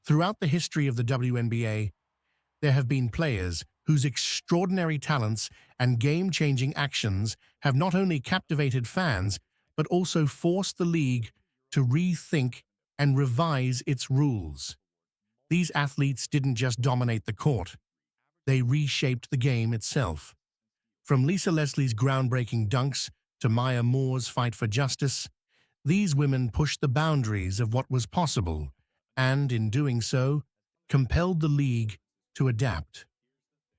Throughout the history of the WNBA, there have been players whose extraordinary talents and game-changing actions have not only captivated fans, but also forced the league to rethink and revise its rules. These athletes didn't just dominate the court, they reshaped the game itself. From Lisa Leslie's groundbreaking dunks to Maya Moore's fight for justice, these women pushed the boundaries of what was possible and, in doing so, compelled the league to adapt.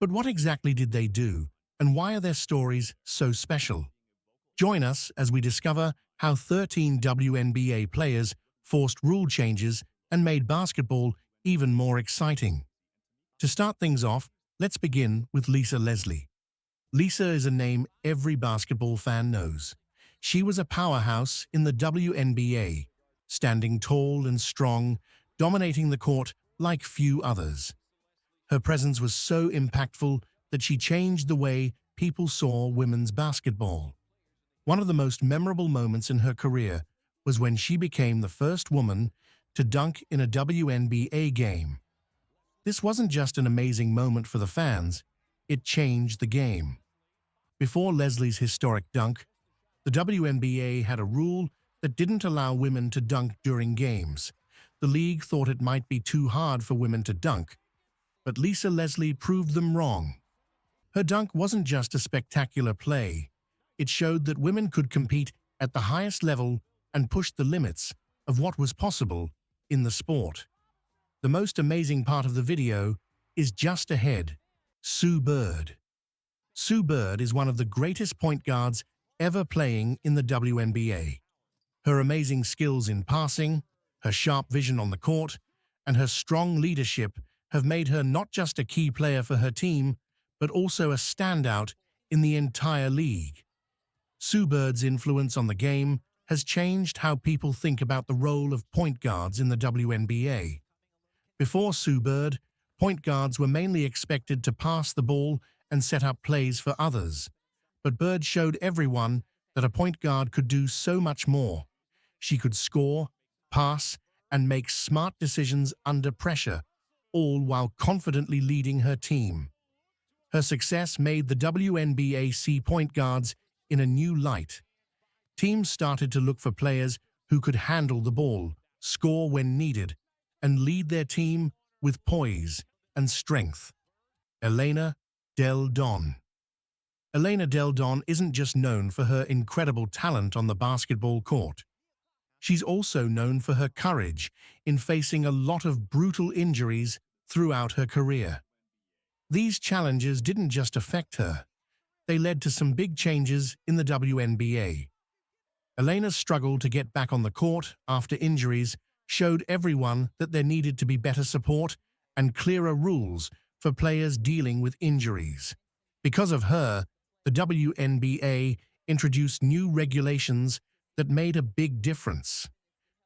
But what exactly did they do, and why are their stories so special? Join us as we discover how 13 WNBA players forced rule changes and made basketball even more exciting. To start things off, let's begin with Lisa Leslie. Lisa is a name every basketball fan knows. She was a powerhouse in the WNBA, standing tall and strong, dominating the court like few others. Her presence was so impactful that she changed the way people saw women's basketball. One of the most memorable moments in her career was when she became the first woman to dunk in a WNBA game. This wasn't just an amazing moment for the fans, it changed the game. Before Leslie's historic dunk, the WNBA had a rule that didn't allow women to dunk during games. The league thought it might be too hard for women to dunk, but Lisa Leslie proved them wrong. Her dunk wasn't just a spectacular play. It showed that women could compete at the highest level and push the limits of what was possible in the sport. The most amazing part of the video is just ahead: Sue Bird. Sue Bird is one of the greatest point guards ever playing in the WNBA. Her amazing skills in passing, her sharp vision on the court, and her strong leadership have made her not just a key player for her team, but also a standout in the entire league. Sue Bird's influence on the game has changed how people think about the role of point guards in the WNBA. Before Sue Bird, point guards were mainly expected to pass the ball and set up plays for others. But Bird showed everyone that a point guard could do so much more. She could score, pass, and make smart decisions under pressure, all while confidently leading her team. Her success made the WNBA see point guards in a new light. Teams started to look for players who could handle the ball, score when needed, and lead their team with poise and strength. Elena Del Don. Elena Del Don isn't just known for her incredible talent on the basketball court. She's also known for her courage in facing a lot of brutal injuries throughout her career. These challenges didn't just affect her, they led to some big changes in the WNBA. Elena's struggle to get back on the court after injuries showed everyone that there needed to be better support and clearer rules for players dealing with injuries. Because of her, the WNBA introduced new regulations that made a big difference.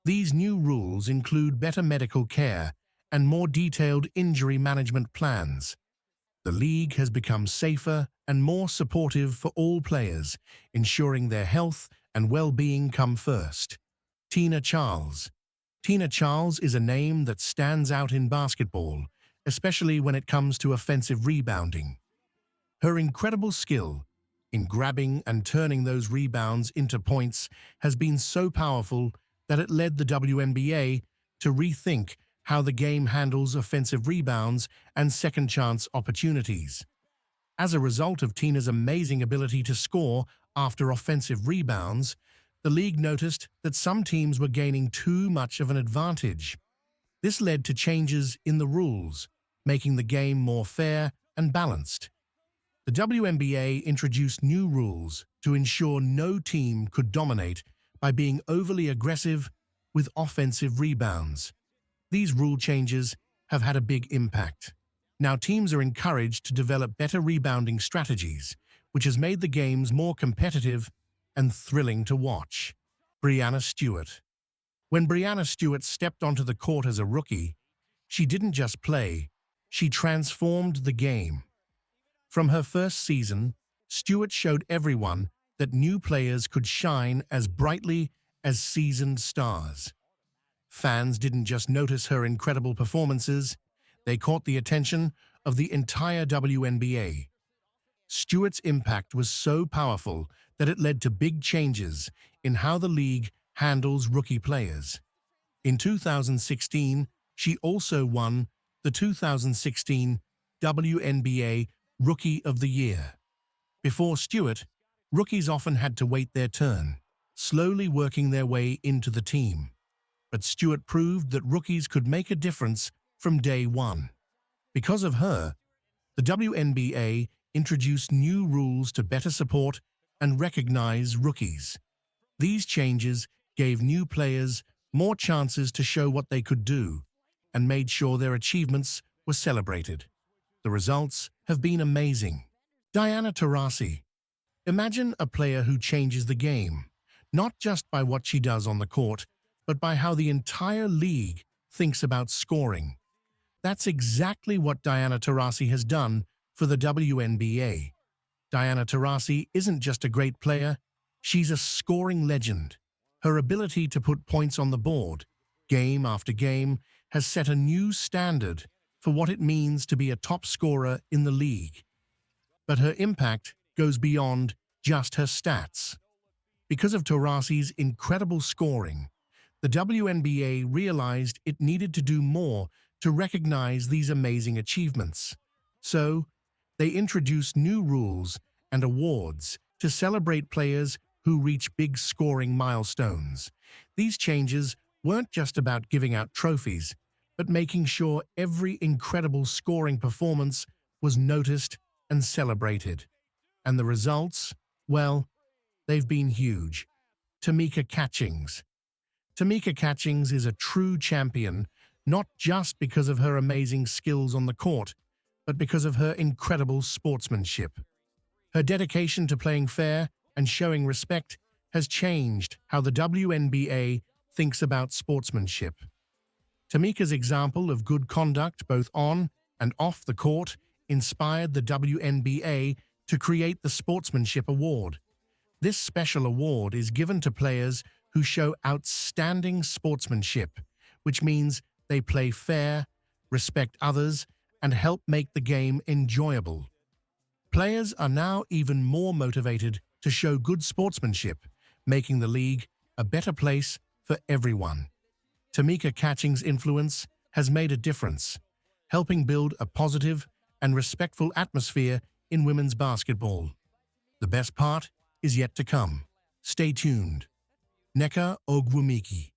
These new rules include better medical care and more detailed injury management plans. The league has become safer and more supportive for all players, ensuring their health and well-being come first. Tina Charles. Tina Charles is a name that stands out in basketball, especially when it comes to offensive rebounding. Her incredible skill in grabbing and turning those rebounds into points has been so powerful that it led the WNBA to rethink how the game handles offensive rebounds and second-chance opportunities. As a result of Tina's amazing ability to score after offensive rebounds, the league noticed that some teams were gaining too much of an advantage. This led to changes in the rules, making the game more fair and balanced. The WNBA introduced new rules to ensure no team could dominate by being overly aggressive with offensive rebounds. These rule changes have had a big impact. Now teams are encouraged to develop better rebounding strategies, which has made the games more competitive and thrilling to watch. Breanna Stewart. When Breanna Stewart stepped onto the court as a rookie, she didn't just play, she transformed the game. From her first season, Stewart showed everyone that new players could shine as brightly as seasoned stars. Fans didn't just notice her incredible performances, they caught the attention of the entire WNBA. Stewart's impact was so powerful that it led to big changes in how the league handles rookie players. In 2016, she also won the 2016 WNBA Rookie of the Year. Before Stewart, rookies often had to wait their turn, slowly working their way into the team. But Stewart proved that rookies could make a difference from day one. Because of her, the WNBA introduced new rules to better support and recognize rookies. These changes gave new players more chances to show what they could do and made sure their achievements were celebrated. The results have been amazing. Diana Taurasi. Imagine a player who changes the game, not just by what she does on the court, but by how the entire league thinks about scoring. That's exactly what Diana Taurasi has done for the WNBA. Diana Taurasi isn't just a great player, she's a scoring legend. Her ability to put points on the board, game after game, has set a new standard for what it means to be a top scorer in the league. But her impact goes beyond just her stats. Because of Taurasi's incredible scoring, the WNBA realized it needed to do more to recognize these amazing achievements. So, they introduced new rules and awards to celebrate players who reach big scoring milestones. These changes weren't just about giving out trophies, but making sure every incredible scoring performance was noticed and celebrated. And the results? Well, they've been huge. Tamika Catchings. Tamika Catchings is a true champion, not just because of her amazing skills on the court, but because of her incredible sportsmanship. Her dedication to playing fair and showing respect has changed how the WNBA thinks about sportsmanship. Tamika's example of good conduct both on and off the court inspired the WNBA to create the Sportsmanship Award. This special award is given to players who show outstanding sportsmanship, which means they play fair, respect others, and help make the game enjoyable. Players are now even more motivated to show good sportsmanship, making the league a better place for everyone. Tamika Catchings' influence has made a difference, helping build a positive and respectful atmosphere in women's basketball. The best part is yet to come. Stay tuned. Nneka Ogwumike.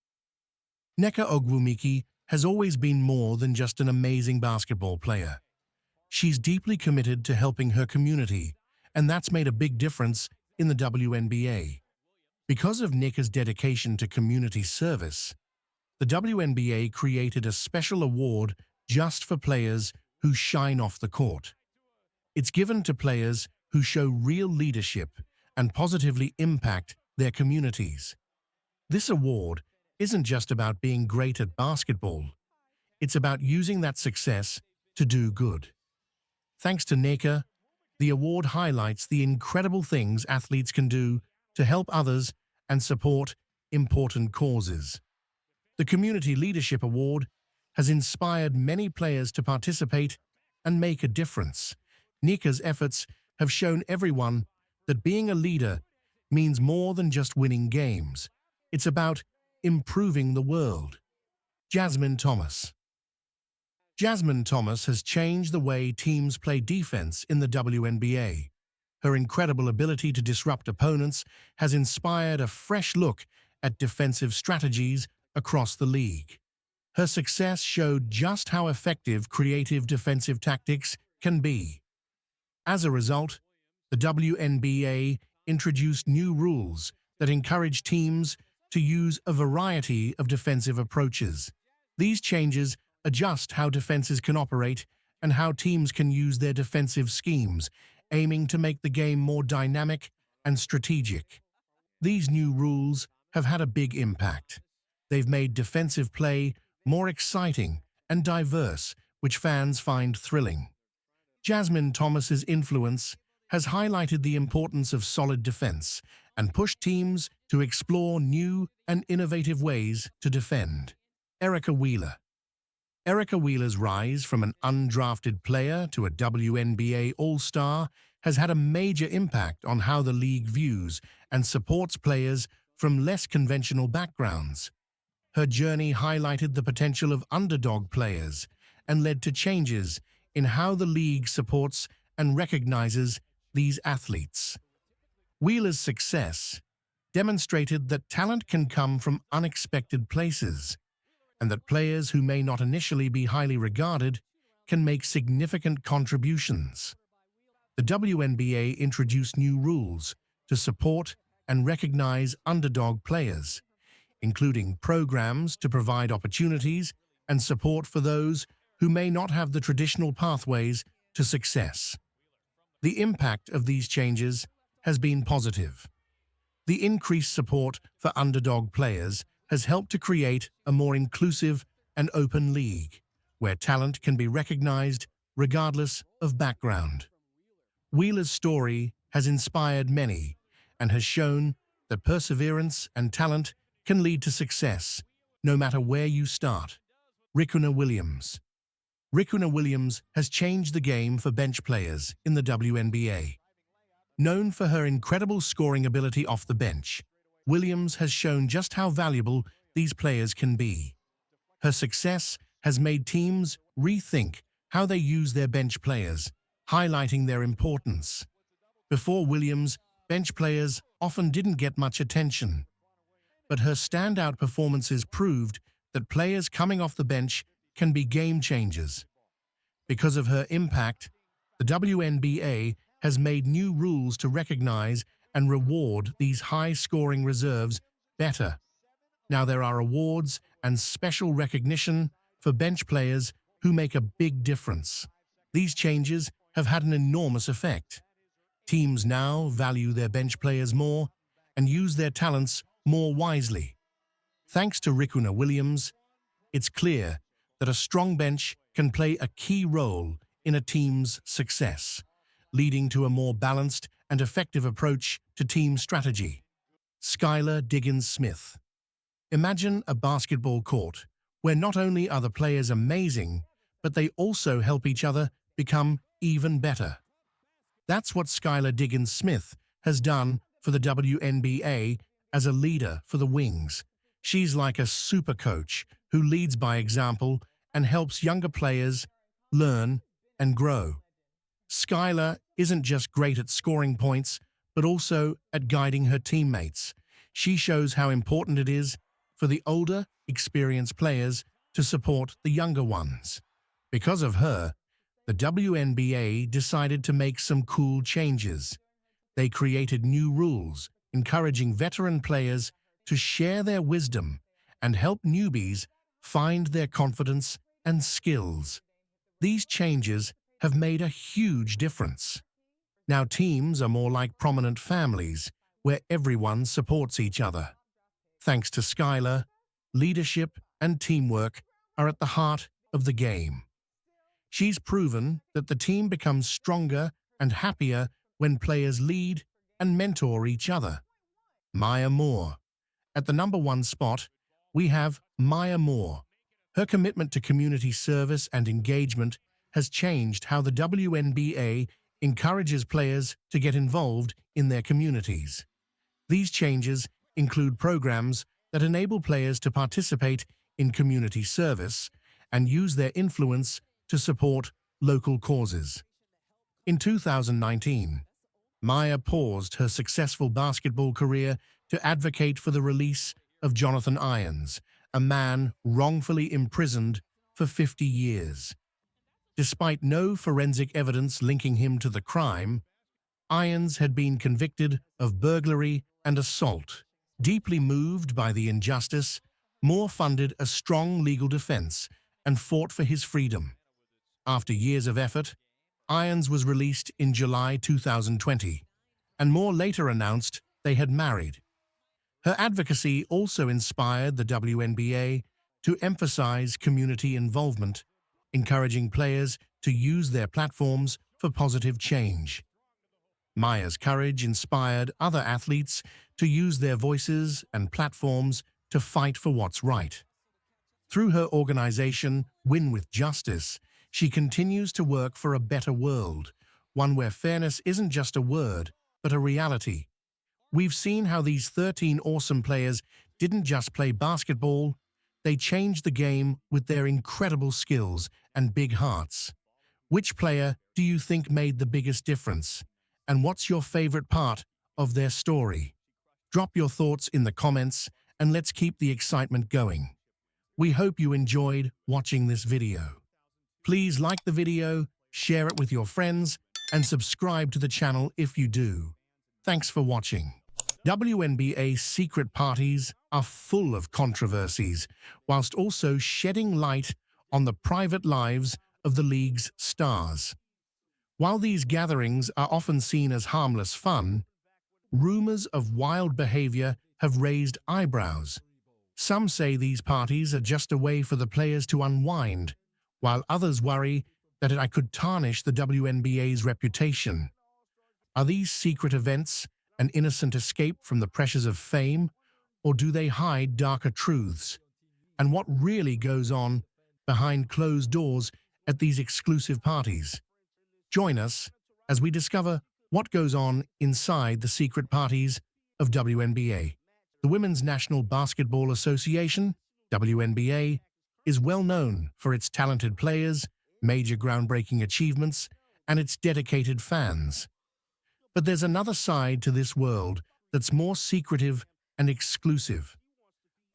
Nneka Ogwumike has always been more than just an amazing basketball player. She's deeply committed to helping her community, and that's made a big difference in the WNBA. Because of Nneka's dedication to community service, the WNBA created a special award just for players who shine off the court. It's given to players who show real leadership and positively impact their communities. This award isn't just about being great at basketball. It's about using that success to do good. Thanks to Nneka, the award highlights the incredible things athletes can do to help others and support important causes. The Community Leadership Award has inspired many players to participate and make a difference. Nneka's efforts have shown everyone that being a leader means more than just winning games. It's about improving the world. Jasmine Thomas. Jasmine Thomas has changed the way teams play defense in the WNBA. Her incredible ability to disrupt opponents has inspired a fresh look at defensive strategies across the league. Her success showed just how effective creative defensive tactics can be. As a result, the WNBA introduced new rules that encourage teams to use a variety of defensive approaches. These changes adjust how defenses can operate and how teams can use their defensive schemes, aiming to make the game more dynamic and strategic. These new rules have had a big impact. They've made defensive play more exciting and diverse, which fans find thrilling. Jasmine Thomas's influence has highlighted the importance of solid defense and pushed teams to explore new and innovative ways to defend. Erica Wheeler. Erica Wheeler's rise from an undrafted player to a WNBA All-Star has had a major impact on how the league views and supports players from less conventional backgrounds. Her journey highlighted the potential of underdog players and led to changes in how the league supports and recognizes these athletes. Wheeler's success demonstrated that talent can come from unexpected places, and that players who may not initially be highly regarded can make significant contributions. The WNBA introduced new rules to support and recognize underdog players, including programs to provide opportunities and support for those who may not have the traditional pathways to success. The impact of these changes has been positive. The increased support for underdog players has helped to create a more inclusive and open league, where talent can be recognized regardless of background. Wheeler's story has inspired many and has shown that perseverance and talent can lead to success, no matter where you start. Riquna Williams. Riquna Williams has changed the game for bench players in the WNBA. Known for her incredible scoring ability off the bench, Williams has shown just how valuable these players can be. Her success has made teams rethink how they use their bench players, highlighting their importance. Before Williams, bench players often didn't get much attention, but her standout performances proved that players coming off the bench can be game changers. Because of her impact, the WNBA has made new rules to recognize and reward these high-scoring reserves better. Now there are awards and special recognition for bench players who make a big difference. These changes have had an enormous effect. Teams now value their bench players more and use their talents more wisely. Thanks to Riquna Williams, it's clear that a strong bench can play a key role in a team's success, leading to a more balanced and effective approach to team strategy. Skylar Diggins-Smith. Imagine a basketball court where not only are the players amazing, but they also help each other become even better. That's what Skylar Diggins-Smith has done for the WNBA as a leader for the Wings. She's like a super coach who leads by example and helps younger players learn and grow. Skylar isn't just great at scoring points, but also at guiding her teammates. She shows how important it is for the older, experienced players to support the younger ones. Because of her, the WNBA decided to make some cool changes. They created new rules, encouraging veteran players to share their wisdom and help newbies find their confidence and skills. These changes have made a huge difference. Now teams are more like prominent families, where everyone supports each other. Thanks to Skylar, leadership and teamwork are at the heart of the game. She's proven that the team becomes stronger and happier when players lead and mentor each other. Maya Moore. At the #1 spot, we have Maya Moore. Her commitment to community service and engagement has changed how the WNBA encourages players to get involved in their communities. These changes include programs that enable players to participate in community service and use their influence to support local causes. In 2019, Maya paused her successful basketball career to advocate for the release of Jonathan Irons, a man wrongfully imprisoned for 50 years. Despite no forensic evidence linking him to the crime, Irons had been convicted of burglary and assault. Deeply moved by the injustice, Moore funded a strong legal defense and fought for his freedom. After years of effort, Irons was released in July 2020, and Moore later announced they had married. Her advocacy also inspired the WNBA to emphasize community involvement, encouraging players to use their platforms for positive change. Maya's courage inspired other athletes to use their voices and platforms to fight for what's right. Through her organization, Win with Justice, she continues to work for a better world, one where fairness isn't just a word, but a reality. We've seen how these 13 awesome players didn't just play basketball, they changed the game with their incredible skills and big hearts. Which player do you think made the biggest difference? And what's your favorite part of their story? Drop your thoughts in the comments and let's keep the excitement going. We hope you enjoyed watching this video. Please like the video, share it with your friends, and subscribe to the channel if you do. Thanks for watching. WNBA secret parties are full of controversies, whilst also shedding light on the private lives of the league's stars. While these gatherings are often seen as harmless fun, rumors of wild behavior have raised eyebrows. Some say these parties are just a way for the players to unwind, while others worry that it could tarnish the WNBA's reputation. Are these secret events an innocent escape from the pressures of fame, or do they hide darker truths? And what really goes on behind closed doors at these exclusive parties? Join us as we discover what goes on inside the secret parties of WNBA. The Women's National Basketball Association, WNBA, is well known for its talented players, major groundbreaking achievements, and its dedicated fans. But there's another side to this world that's more secretive and exclusive.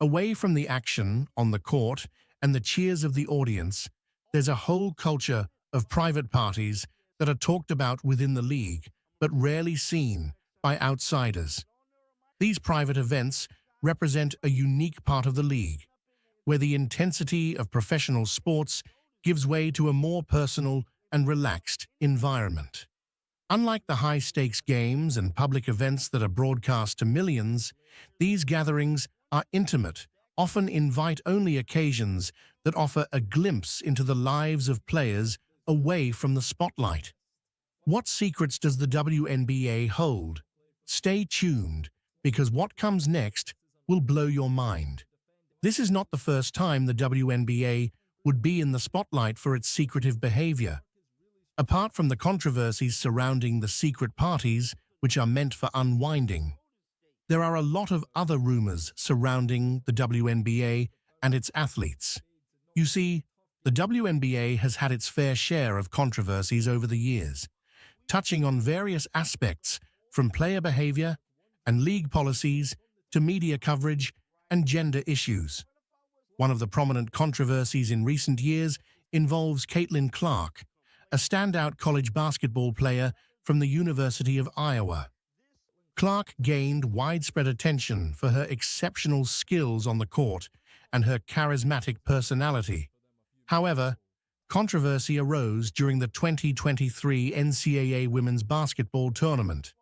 Away from the action on the court and the cheers of the audience, there's a whole culture of private parties that are talked about within the league, but rarely seen by outsiders. These private events represent a unique part of the league, where the intensity of professional sports gives way to a more personal and relaxed environment. Unlike the high-stakes games and public events that are broadcast to millions, these gatherings are intimate, often invite-only occasions that offer a glimpse into the lives of players away from the spotlight. What secrets does the WNBA hold? Stay tuned, because what comes next will blow your mind. This is not the first time the WNBA would be in the spotlight for its secretive behavior. Apart from the controversies surrounding the secret parties, which are meant for unwinding, there are a lot of other rumors surrounding the WNBA and its athletes. You see, the WNBA has had its fair share of controversies over the years, touching on various aspects from player behavior and league policies to media coverage and gender issues. One of the prominent controversies in recent years involves Caitlin Clark, a standout college basketball player from the University of Iowa. Clark gained widespread attention for her exceptional skills on the court and her charismatic personality. However, controversy arose during the 2023 NCAA Women's Basketball Tournament.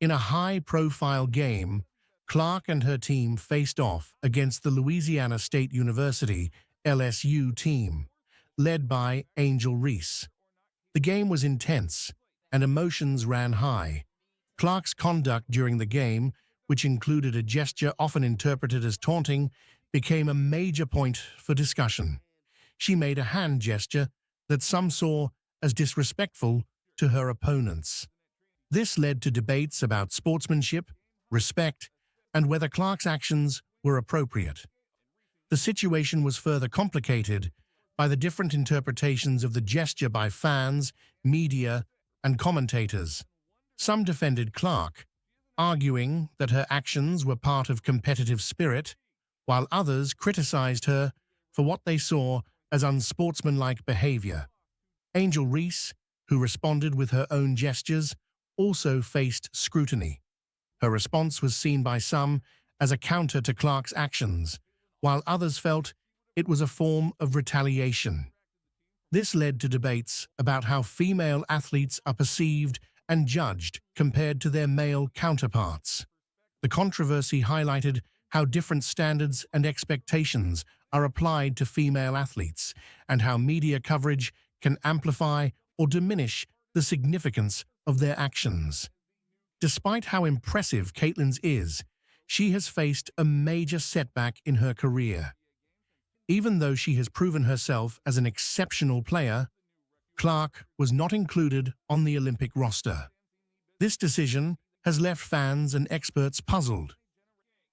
In a high-profile game, Clark and her team faced off against the Louisiana State University LSU team, led by Angel Reese. The game was intense, and emotions ran high. Clark's conduct during the game, which included a gesture often interpreted as taunting, became a major point for discussion. She made a hand gesture that some saw as disrespectful to her opponents. This led to debates about sportsmanship, respect, and whether Clark's actions were appropriate. The situation was further complicated by the different interpretations of the gesture by fans, media, and commentators. Some defended Clark, arguing that her actions were part of competitive spirit, while others criticized her for what they saw as unsportsmanlike behavior. Angel Reese, who responded with her own gestures, also faced scrutiny. Her response was seen by some as a counter to Clark's actions, while others felt it was a form of retaliation. This led to debates about how female athletes are perceived and judged compared to their male counterparts. The controversy highlighted how different standards and expectations are applied to female athletes, and how media coverage can amplify or diminish the significance of their actions. Despite how impressive Caitlin's is, she has faced a major setback in her career. Even though she has proven herself as an exceptional player, Clark was not included on the Olympic roster. This decision has left fans and experts puzzled.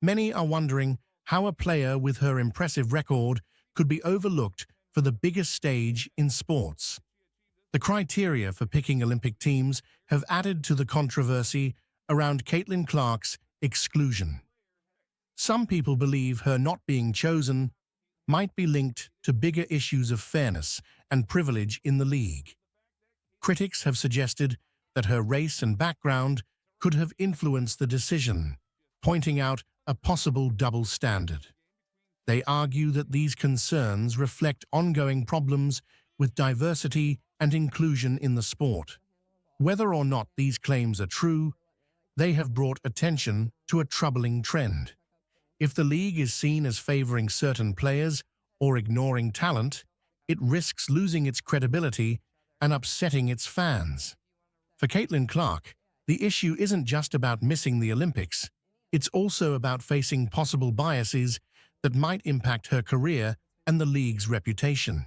Many are wondering how a player with her impressive record could be overlooked for the biggest stage in sports. The criteria for picking Olympic teams have added to the controversy around Caitlin Clark's exclusion. Some people believe her not being chosen might be linked to bigger issues of fairness and privilege in the league. Critics have suggested that her race and background could have influenced the decision, pointing out a possible double standard. They argue that these concerns reflect ongoing problems with diversity and inclusion in the sport. Whether or not these claims are true, they have brought attention to a troubling trend. If the league is seen as favoring certain players or ignoring talent, it risks losing its credibility and upsetting its fans. For Caitlin Clark, the issue isn't just about missing the Olympics. It's also about facing possible biases that might impact her career and the league's reputation.